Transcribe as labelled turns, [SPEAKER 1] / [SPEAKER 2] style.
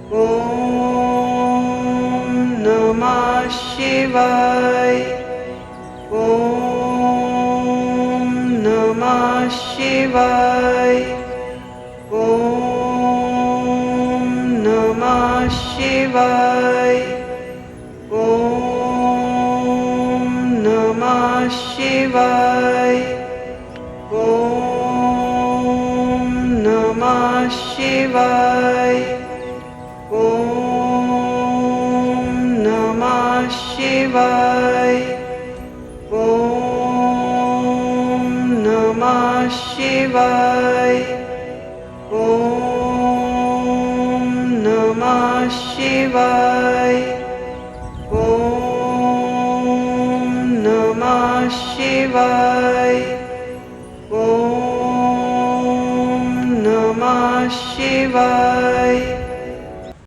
[SPEAKER 1] ॐ नमः शिवाय। ॐ नमः शिवाय। ॐ नमः शिवाय। ॐ नमः शिवाय। ॐ नमः शिवाय। ॐ नमः शिवाय। ॐ नमः शिवाय। ॐ नमः शिवाय। ॐ नमः शिवाय।